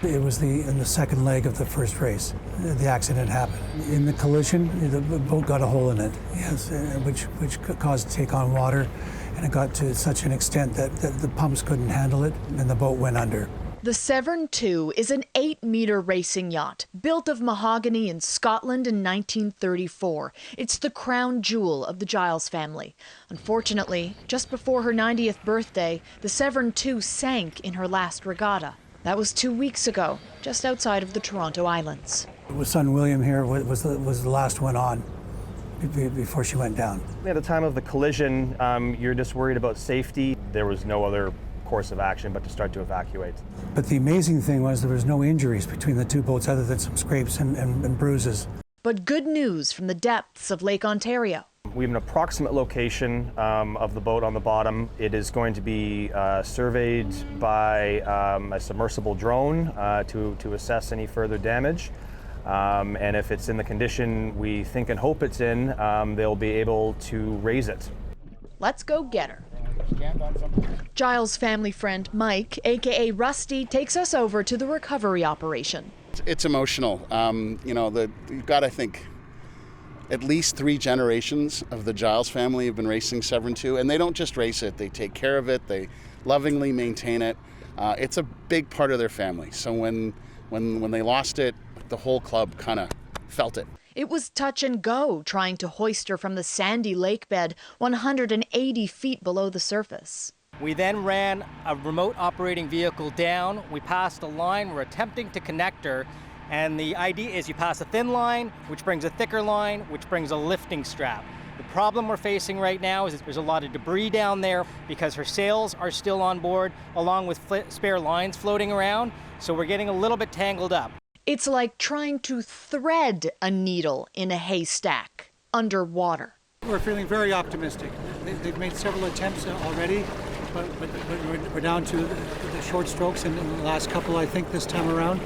It was in the second leg of the first race. The accident happened. In the collision, the boat got a hole in it, yes, which caused it to take on water, and it got to such an extent that the pumps couldn't handle it, and the boat went under. The Severn II is an 8-metre racing yacht built of mahogany in Scotland in 1934. It's the crown jewel of the Gyles family. Unfortunately, just before her 90th birthday, the Severn II sank in her last regatta. That was 2 weeks ago, just outside of the Toronto Islands. Her son William here was the last one on before she went down. At the time of the collision, you're just worried about safety. There was no other course of action but to start to evacuate. But the amazing thing was there was no injuries between the two boats other than some scrapes and bruises. But good news from the depths of Lake Ontario. We have an approximate location of the boat on the bottom. It is going to be surveyed by a submersible drone to assess any further damage. And if it's in the condition we think and hope it's in, they'll be able to raise it. Let's go get her. Gyles' family friend Mike, aka Rusty, takes us over to the recovery operation. It's emotional. You've got, I think, at least 3 generations of the Gyles family have been racing Severn II, and they don't just race it, they take care of it, they lovingly maintain it. It's a big part of their family. So when they lost it, the whole club kind of felt it. It was touch and go trying to hoist her from the sandy lake bed 180 feet below the surface. We then ran a remote operating vehicle down. We passed a line. We're attempting to connect her. And the idea is you pass a thin line, which brings a thicker line, which brings a lifting strap. The problem we're facing right now is that there's a lot of debris down there because her sails are still on board, along with spare lines floating around. So we're getting a little bit tangled up. It's like trying to thread a needle in a haystack underwater. We're feeling very optimistic. They've made several attempts already, but we're down to the short strokes in the last couple, I think, this time around.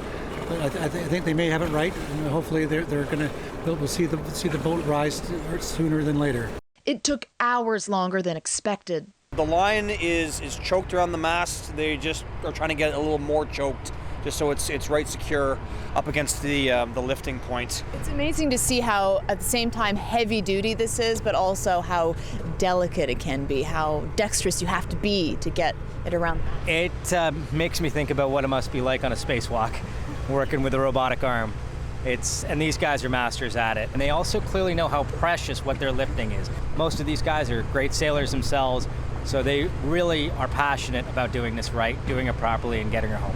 But I think they may have it right, and hopefully we'll see the boat rise sooner than later. It took hours longer than expected. The line is choked around the mast. They just are trying to get it a little more choked, just so it's right secure up against the lifting point. It's amazing to see how, at the same time, heavy duty this is, but also how delicate it can be, how dexterous you have to be to get it around. It makes me think about what it must be like on a spacewalk, working with a robotic arm. And these guys are masters at it. And they also clearly know how precious what they're lifting is. Most of these guys are great sailors themselves, so they really are passionate about doing this right, doing it properly, and getting her home.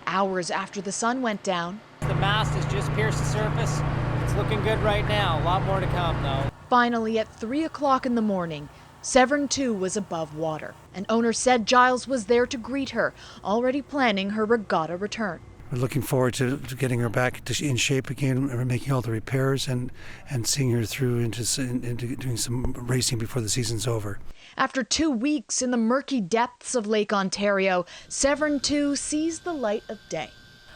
Hours after the sun went down, The mast has just pierced the surface. It's looking good right now. A lot more to come, though. finally at 3 o'clock in the morning, Severn II was above water. An owner said Gyles was there to greet her, already planning her regatta return. We're looking forward to getting her back in shape again, and making all the repairs and seeing her through into doing some racing before the season's over. After 2 weeks in the murky depths of Lake Ontario, Severn II sees the light of day.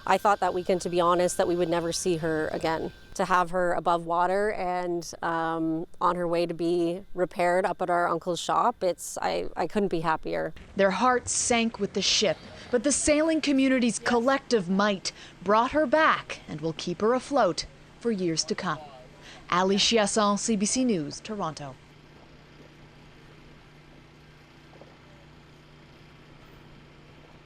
I thought that weekend, to be honest, that we would never see her again. To have her above water and on her way to be repaired up at our uncle's shop, I couldn't be happier. Their hearts sank with the ship, but the sailing community's collective might brought her back and will keep her afloat for years to come. Ali Chiasson, CBC News, Toronto.